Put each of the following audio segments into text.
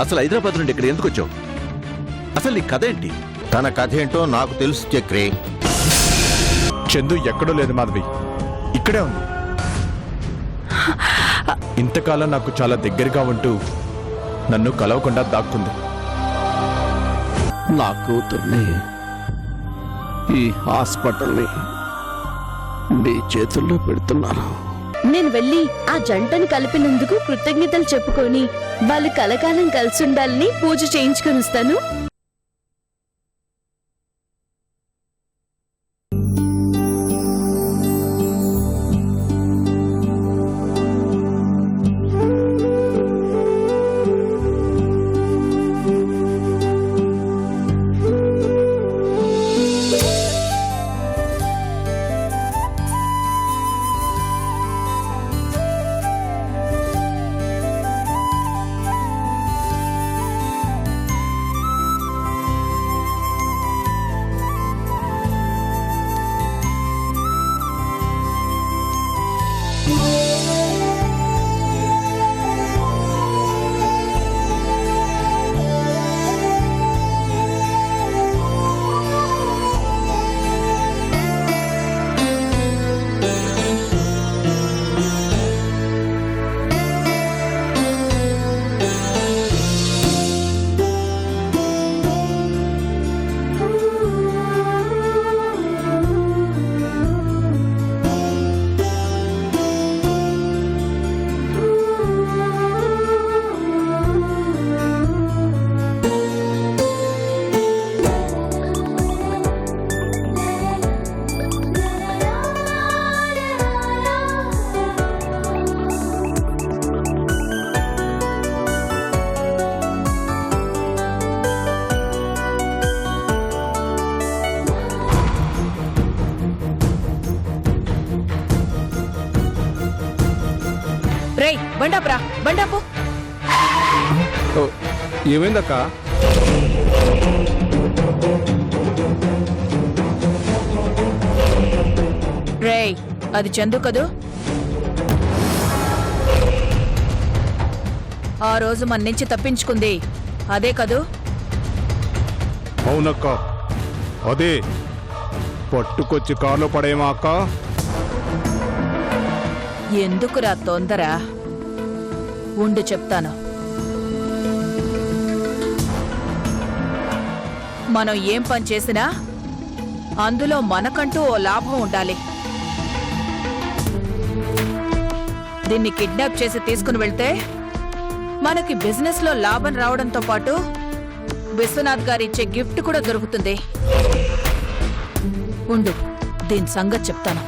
అసలు హైదరాబాద్ నుండి ఇక్కడ ఎందుకు వచ్చావు? అసలు నీ కథ ఏంటి? తన కథ ఏంటో నాకు తెలుసు చక్రి. చందు ఎక్కడో లేదు మాధవి, ఇక్కడే ఉంది. ఇంతకాలం నాకు చాలా దగ్గరగా ఉంటూ నన్ను కలవకుండా దాక్కుంది. నా కూతుర్ని, ఈ హాస్పిటల్ని నీ చేతుల్లో పెడుతున్నాను. నేను వెళ్ళి ఆ జంటను కలిపినందుకు కృతజ్ఞతలు చెప్పుకొని వాళ్ళు కలకాలం కలిసి ఉండాలని పూజ చేయించుకొని వస్తాను. రేయ్ బండాపురా, బండాపు. ఏమైందక్క? రేయ్ అది చందు కదూ? ఆ రోజు మన నుంచి తప్పించుకుంది అదే కదూ? అవునక్క, అదే. పట్టుకొచ్చి కారులో పడేమా అక్క? ఎందుకురా తొందర? ఉండు చెప్తాను. మనం ఏం పని చేసినా అందులో మనకంటూ ఓ లాభం ఉండాలి. దీన్ని కిడ్నాప్ చేసి తీసుకుని వెళ్తే మనకి బిజినెస్ లో లాభం రావడంతో పాటు విశ్వనాథ్ గారు ఇచ్చే గిఫ్ట్ కూడా దొరుకుతుంది. ఉండు, దీని సంగతి చెప్తాను.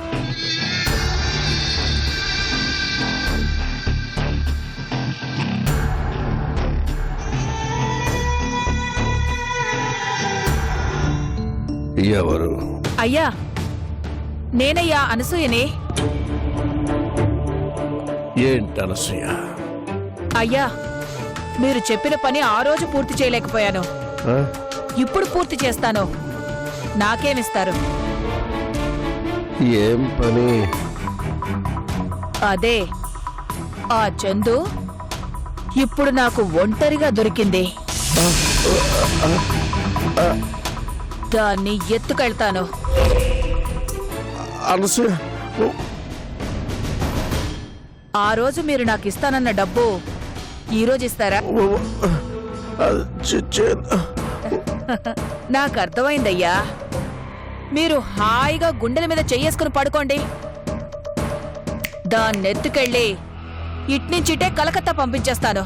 ఎవరు? అయ్యా, నేనయ్యా అనసూయనే. ఏంటనసూయ? అయ్యా, మీరు చెప్పిన పని ఆ రోజు పూర్తి చేయలేకపోయాను. ఇప్పుడు పూర్తి చేస్తాను. నాకేమిస్తారు? ఏం పని? అదే, ఆ చందు ఇప్పుడు నాకు ఒంటరిగా దొరికింది. దాన్ని ఎత్తుకెళ్తాను. అనసూయ, ఆ రోజు మీరు నాకు ఇస్తానన్న డబ్బు ఈ రోజు ఇస్తారా? నాకు అర్థమైందయ్యా. మీరు హాయిగా గుండెల మీద చెయ్యేసుకుని పడుకోండి. దాన్నెత్తుకెళ్ళి ఇట్నుంచిటే కలకత్తా పంపించేస్తాను.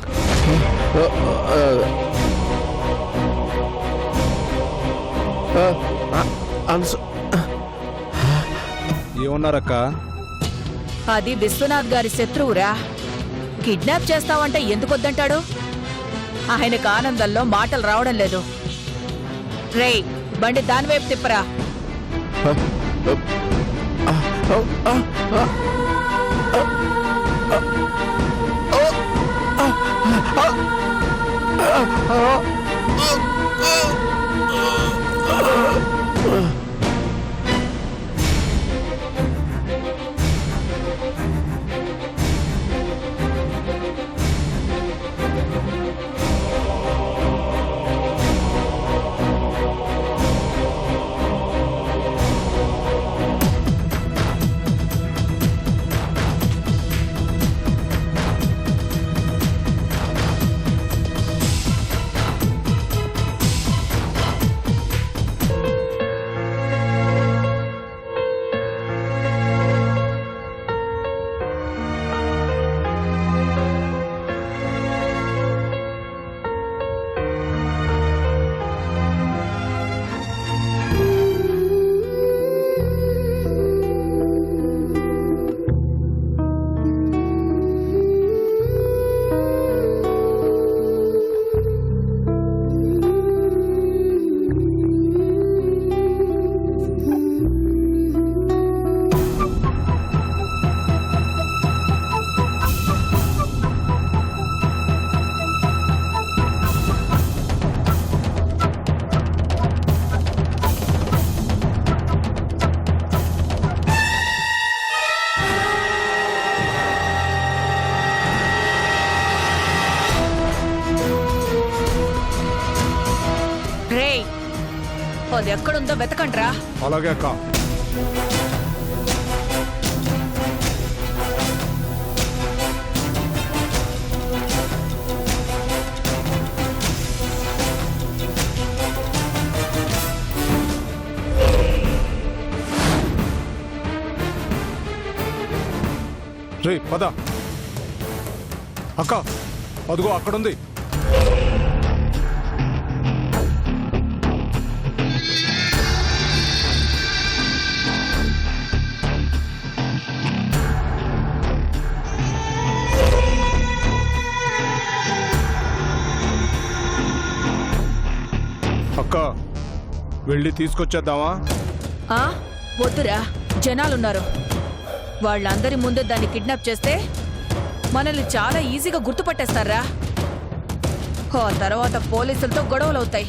ఏమన్నారక్క? అది విశ్వనాథ్ గారి శత్రువురా. కిడ్నాప్ చేస్తావంటే ఎందుకొద్దంటాడు? ఆయనకు ఆనందంలో మాటలు రావడం లేదు. రేయ్, బండి దానివైపు తిప్పరా. అది ఎక్కడుందో వెతకండ్రా. అలాగే అక్క. రే పద అక్క, అదిగో అక్కడుంది. అక్క, వెళ్ళి తీసుకొచ్చేద్దామా? ఆ వద్దురా, జనాలున్నారు. వాళ్ళందరి ముందు దాన్ని కిడ్నాప్ చేస్తే మనల్ని చాలా ఈజీగా గుర్తుపట్టేస్తారా. ఆ తర్వాత పోలీసులతో గొడవలవుతాయి.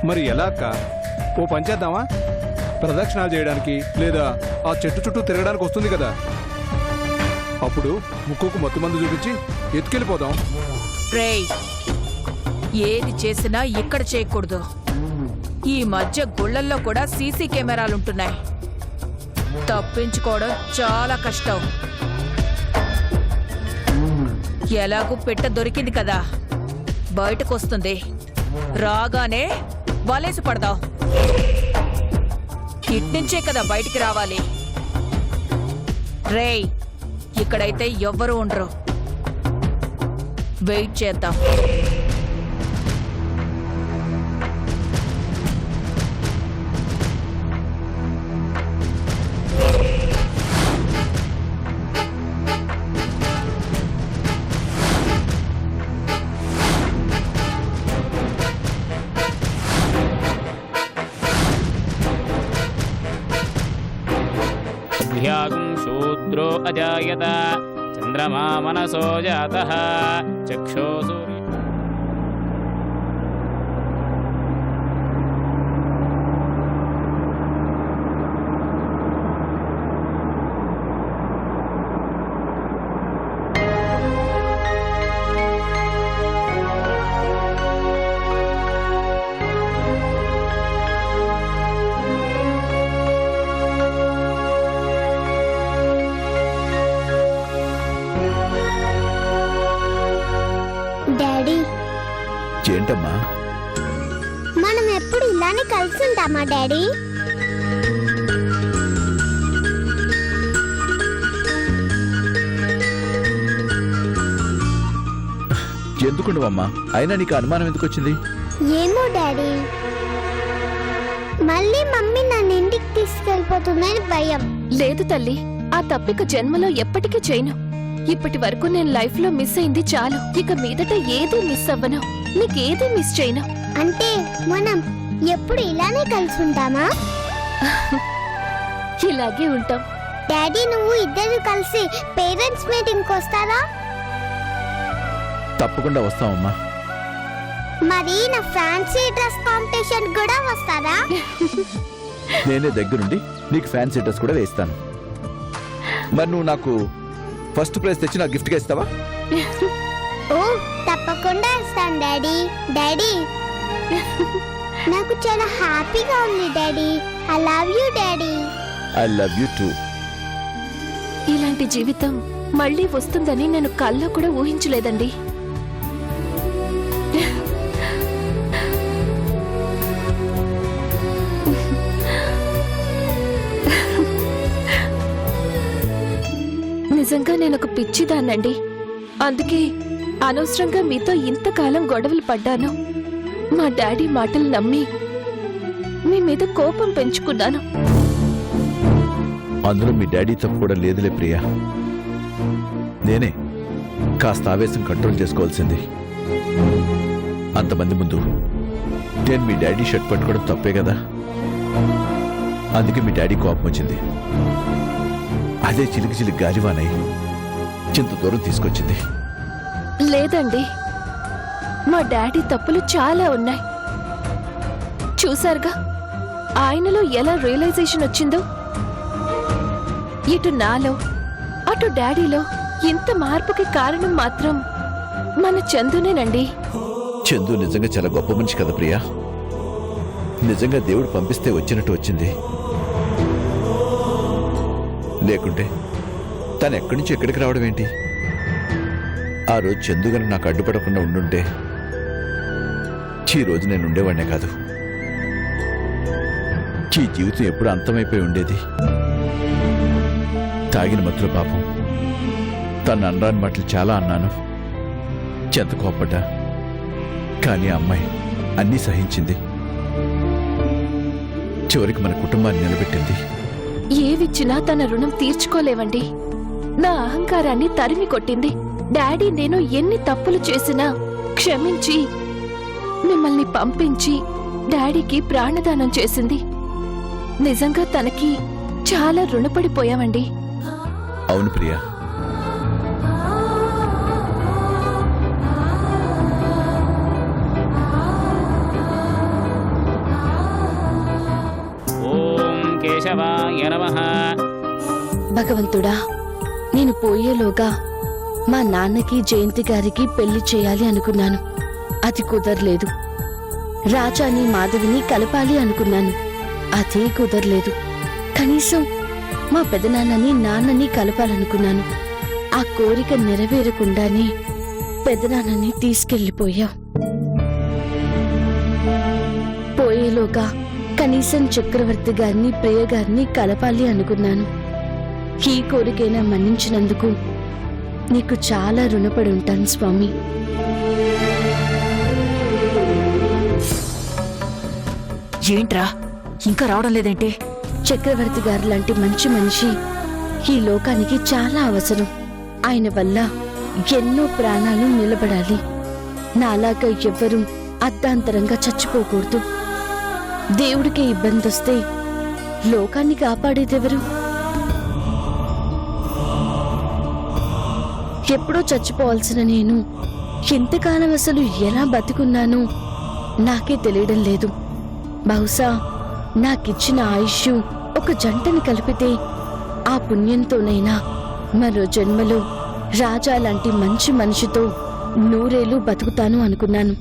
మరి ఎలా అక్క? ఓ పని చేద్దామా? ప్రదక్షిణాలు చేయడానికి లేదా ఆ చెట్టు చుట్టూ తిరగడానికి వస్తుంది కదా, అప్పుడు ముక్కుకు మత్తు మందు చూపించి ఎత్తుకెళ్ళిపోదాం. రేయ్, ఏది చేసినా ఇక్కడ చేయకూడదు. ఈ మధ్య గుళ్ళల్లో కూడా సీసీ కెమెరాలుంటున్నాయి. తప్పించుకోవడం చాలా కష్టం. ఎలాగూ పెట్ట దొరికింది కదా, బయటకు వస్తుంది. రాగానే వలేసి పడదాం. ఇట్నుంచే కదా బయటికి రావాలి. రేయ్, ఇక్కడైతే ఎవ్వరూ ఉండరు. వెయిట్ చేద్దాం. ह्यागुं शूद्रो अजायत चन्द्रमा मनसो जातः चक्षो सूर्य డాడీ, ఏంటమ్మా? మనం ఎప్పుడు ఇలానే కలిసి ఉంటామా డాడీ? ఎందుకుండవమ్మా? అయినా నీకు అనుమానం ఎందుకు వచ్చింది? ఏమో డాడీ, మళ్ళీ మమ్మీ నన్ను ఇంటికి తీసుకెళ్ళిపోతుందని భయం. లేదు తల్లి, ఆ తప్పిక జన్మలో ఎప్పటికీ చేయను. ఇప్పటి వరకు నేను లైఫ్ లో మిస్ అయింది చాలు. ఇక మీదట ఏది మిస్ అవ్వను, నీకేది మిస్ చేయను. అంటే మనం ఎప్పుడు ఇలానే కలిసి ఉంటామా? ఇలాగే ఉంటాం. డాడీ, నువ్వు ఇద్దరు కలిసి పేరెంట్స్ మీటింగ్ వస్తారా? తప్పకుండా వస్తామమ్మా. మరి నా ఫ్యాన్సీ డ్రెస్ కాంపిటీషన్ కూడా వస్తారా? నేనే దగ్గరుండి నీకు ఫ్యాన్సీ డ్రెస్ కూడా వేస్తాను. మరి నువ్వు నాకు ఫస్ట్ ప్రైజ్ తెచ్చి నాకు గిఫ్ట్గా ఇస్తావా? ఓ, తప్పకుండా ఇస్తాను డాడీ. డాడీ, నాకు చాలా హ్యాపీగా ఉంది daddy. I love you daddy. I love you two. ఇలాంటి జీవితం మళ్ళీ వస్తుందని నేను కల్లో కూడా ఊహించలేదండి. నిజంగా నేను ఒక పిచ్చిదాన్నండి. అందుకే అనవసరంగా మీతో ఇంతకాలం గొడవలు పడ్డాను. మా డాడీ మాటలు నమ్మి మీ మీద కోపం పెంచుకున్నాను. అందులో మీ డాడీ తప్పు కూడా లేదులే ప్రియా. నేనే కాస్త ఆవేశం కంట్రోల్ చేసుకోవాల్సింది. అంతమంది ముందు నేను మీ డాడీ షర్ట్ పట్టుకోవడం తప్పే కదా. అందుకే మీ డాడీ కోపం వచ్చింది. అదే చిలికి చిలికి గాలివానై చింత దూరం తీసుకొచ్చింది. లేదండి, మా డాడీ తప్పులు చాలా ఉన్నాయి. చూసారుగా ఆయనలో ఎలా రియలైజేషన్ వచ్చిందో. ఇటు నాలో అటు డాడీలో ఇంత మార్పుకి కారణం మాత్రం మన చందునేనండి. చందు నిజంగా చాలా గొప్ప మనిషి కదా ప్రియా. నిజంగా దేవుడు పంపిస్తే వచ్చినట్టు వచ్చింది. లేకుంటే తను ఎక్కడి నుంచి ఎక్కడికి రావడం ఏంటి? ఆ రోజు చందు గనుక నాకు అడ్డుపడకుండా ఉండుంటే ఈ రోజు నేను ఉండేవాడినే కాదు. ఈ జీవితం ఎప్పుడు అంతమైపోయి ఉండేది. తాగిన మత్తుల పాపం తన అనరాని మాటలు చాలా అన్నాను. చెంత కోపడ్డా. కానీ ఆ అమ్మాయి అన్నీ సహించింది. చివరికి మన కుటుంబాన్ని నిలబెట్టింది. ఏవిచ్చినా తన రుణం తీర్చుకోలేవండి. నా అహంకారాన్ని తరిమి కొట్టింది. డాడీ నేను ఎన్ని తప్పులు చేసినా క్షమించి మిమ్మల్ని పంపించి డాడీకి ప్రాణదానం చేసింది. నిజంగా తనకి చాలా రుణపడిపోయామండి. అవును ప్రియా. ఓం కేశవాయ నమః. భగవంతుడా, నేను పోయేలోగా మా నాన్నకి జయంతి గారికి పెళ్లి చేయాలి అనుకున్నాను. అది కుదరలేదు. రాజాని మాధవిని కలపాలి అనుకున్నాను. అదే కుదరలేదు. కనీసం మా పెదనాన్నని నాన్నని కలపాలనుకున్నాను. ఆ కోరిక నెరవేరకుండానే పెదనాన్నని తీసుకెళ్లిపోయావు. పోయేలోగా కనీసం చక్రవర్తి గారిని ప్రియ గారిని కలపాలి అనుకున్నాను. ఈ కోరికైనా మన్నించినందుకు నీకు చాలా రుణపడి ఉంటాను స్వామి. ఏంట్రా ఇంకా రావడం లేదేంటి? చక్రవర్తి గారు లాంటి మంచి మనిషి ఈ లోకానికి చాలా అవసరం. ఆయన వల్ల ఎన్నో ప్రాణాలు నిలబడాలి. నాలాగా ఎవ్వరూ అర్ధాంతరంగా చచ్చిపోకూడదు. దేవుడికి ఇబ్బంది వస్తే లోకాన్ని కాపాడేదెవరు? ఎప్పుడో చచ్చిపోవాల్సిన నేను ఇంతకాలం అసలు ఎలా బతుకున్నానో నాకే తెలియడం లేదు. బహుశా నాకిచ్చిన ఆయుష్ ఒక జంటని కలిపితే ఆ పుణ్యంతోనైనా మరో జన్మలో రాజా లాంటి మంచి మనిషితో నూరేళ్లు బతుకుతాను అనుకున్నాను.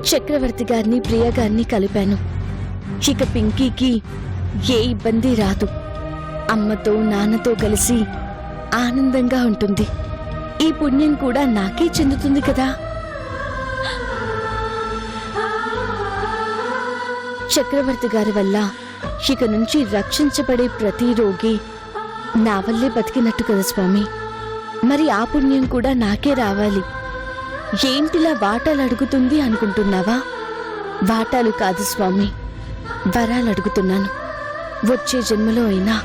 చక్రవర్తి గారిని ప్రియ గారిని కలిపాను. ఇక పింకీకి ఏ ఇబ్బంది రాదు. అమ్మతో నాన్నతో కలిసి ఆనందంగా ఉంటుంది. ఈ పుణ్యం కూడా నాకే చెందుతుంది కదా. చక్రవర్తి గారి వల్ల ఇక నుంచి రక్షించబడే ప్రతి రోగి నా వల్లే బతికినట్టు కదా స్వామి. మరి ఆ పుణ్యం కూడా నాకే రావాలి. ఏంటిలా వాటాలు అడుగుతుంది అనుకుంటున్నావా? వాటాలు కాదు స్వామి, వరాలు అడుగుతున్నాను. వచ్చే జన్మలో అయినా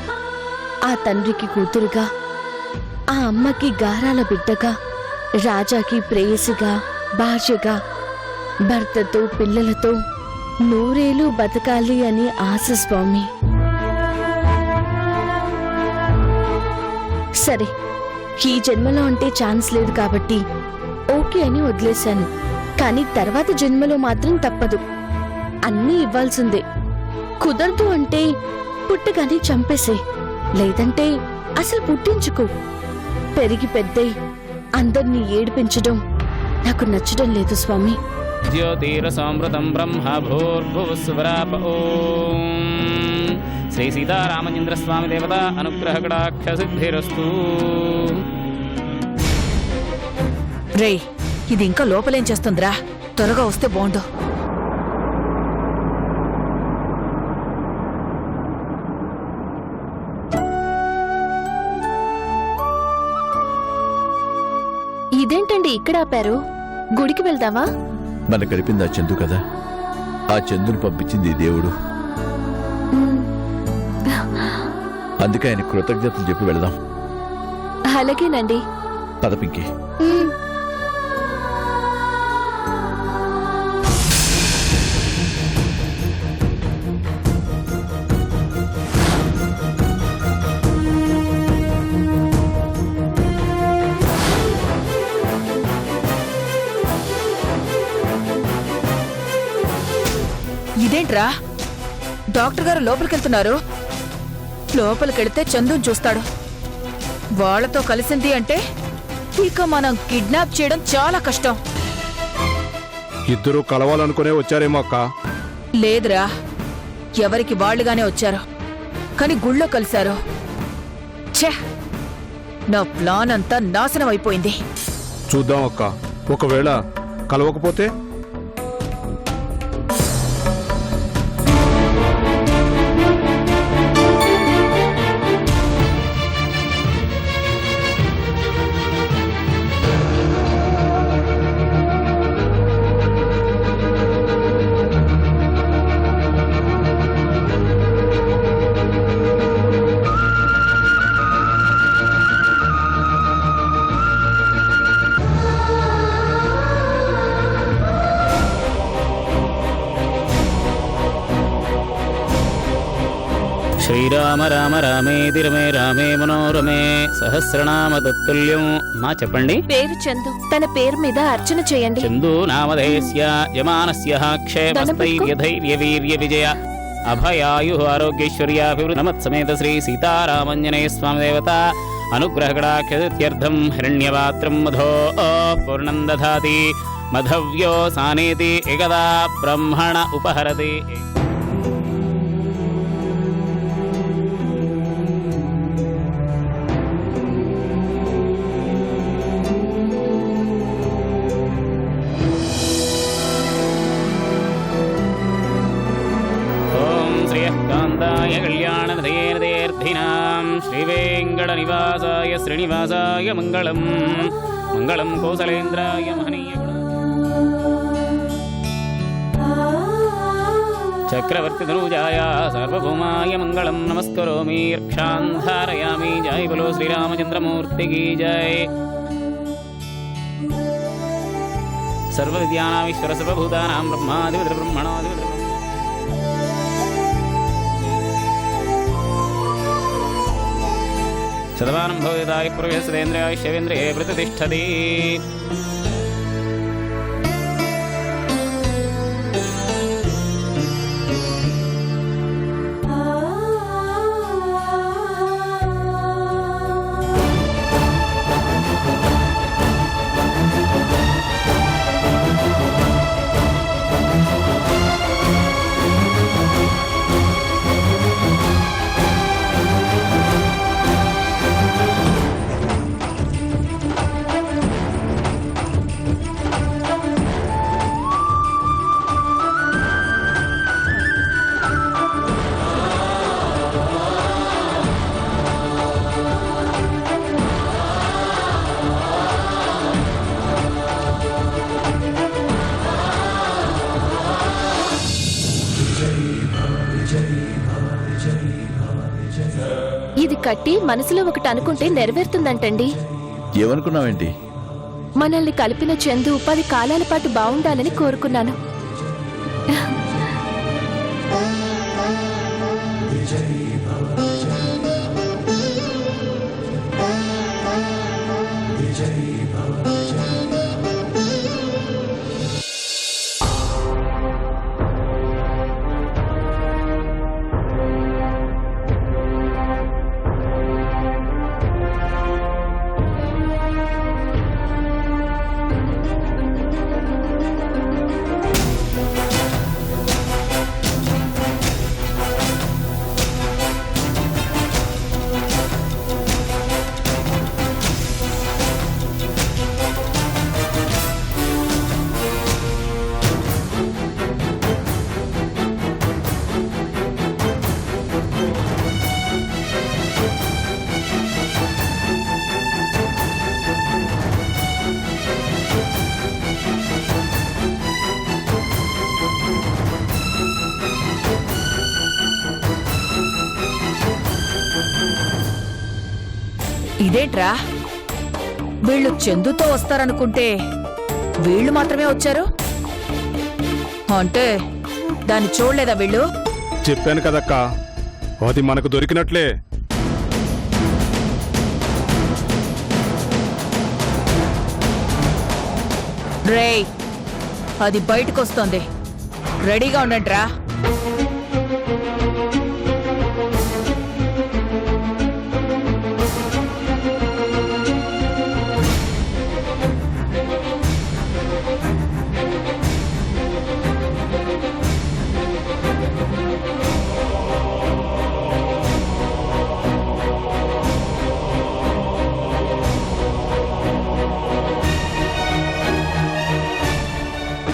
ఆ తండ్రికి కూతురుగా, ఆ అమ్మకి గారాల బిడ్డగా, రాజాకి ప్రేయసిగా, భార్యగా, భర్తతో పిల్లలతో నూరేళ్లు బతకాలి అని ఆశ స్వామి. సరే, ఈ జన్మలో అంటే ఛాన్స్ లేదు కాబట్టి ఓకే అని వదిలేశాను. కానీ తర్వాత జన్మలో మాత్రం తప్పదు. అన్నీ ఇవ్వాల్సిందే. కుదరదు అంటే పుట్టగానే చంపేసే, లేదంటే అసలు పుట్టించుకో. పెరిగి పెద్దై అందర్నీ ఏడిపించడం నాకు నచ్చడం లేదు స్వామి. జ్యోతిరసమృతం బ్రహ్మ భూర్భువస్సువరాప. ఓం శ్రీ సీతారామచంద్ర స్వామి దేవత అనుగ్రహ కటాక్ష సిద్ధిరస్తు. రే, ఇది ఇంకా లోపలేం చేస్తుందిరా? త్వరగా వస్తే బాగుండు. ఇదేంటండి ఇక్కడ ఆపారు? గుడికి వెళ్దామా? మన గడిపింది ఆ చందు కదా. ఆ చందుని పంపించింది ఈ దేవుడు. అందుకే ఆయన కృతజ్ఞతలు చెప్పి వెళదాం. అలాగేనండి. పద పింకీ. ఇదేంట్రా, డాక్టర్ గారు లోపలికెళ్తున్నారు. లోపలికెళ్తే చందుని చూస్తాడు. వాళ్లతో కలిసింది అంటే ఇక మనం కిడ్నాప్ చేయడం చాలా కష్టం. ఇద్దరు కలవాలనుకునే వచ్చారేమో అక్క. లేదురా, ఎవరికి వాళ్ళుగానే వచ్చారు, కానీ గుళ్ళో కలిశారు. ఛే, నా ప్లాన్ అంతా నాశనం అయిపోయింది. చూద్దాం అక్క, ఒకవేళ కలవకపోతే? శ్రీరామ రామ రామేతి రమే రామే మనోరమే సహస్రనామ తత్తుల్యం. మా చెప్పండి. పేరు చందు, తన పేరు మీద అర్చన చేయండి. చందు నామధేయస్య యమానస్య క్షేమస్థైర్యధైర్య వీర్య విజయ అభయాయు ఆరోగ్యైశ్వర్యాభివృద్ధి నమత్సమేత శ్రీ సీతారామంజనేయ స్వామి దేవత అనుగ్రహకటాక్షర్థం హిరణ్యపాత్రం మధో పూర్ణం దధాతి మధవ్యో సానేతి ఏకదా బ్రహ్మణ ఉపహరతి. శ్రీయకాంతాయ కళ్యాణదయేర్ధినాం శ్రీవేంకటనివాసాయ శ్రీనివాసాయ మంగళం. మంగళం కోసలేంద్రాయ మహనీయ చక్రవర్తి ధనుజాయ సార్వభౌమాయ మంగళం. నమస్కరోమి రక్షాంధారయామి. జై బలో శ్రీరామచంద్రమూర్తికి జై. సర్వవిద్యానాం ఈశ్వర సర్వభూతానాం బ్రహ్మాధిపతి బ్రహ్మణాధిపతి. శతమానం భవేదాయ పురుషేంద్రియాయ శవేంద్రియే ప్రతిష్టతి. ఇది కట్టి మనసులో ఒకటి అనుకుంటే నెరవేరుతుందంటండి. ఏమనుకున్నావేంటి? మనల్ని కలిపిన చందు 10 కాలాల పాటు బాగుండాలని కోరుకున్నాను. ఇదేంట్రా, వీళ్ళు చందుతో వస్తారనుకుంటే వీళ్ళు మాత్రమే వచ్చారు. అంటే దాన్ని చూడలేదా వీళ్ళు? చెప్పాను కదక్కా, అది మనకు దొరికినట్లే. రేయ్, అది బయటకు వస్తోంది, రెడీగా ఉండండిరా.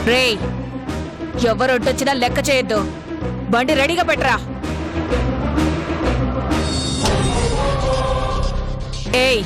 రేయ్ ఎవరొడ్డొచ్చినా లెక్క చేయొద్దు. బండి రెడీగా పెట్టరా. ఏయ్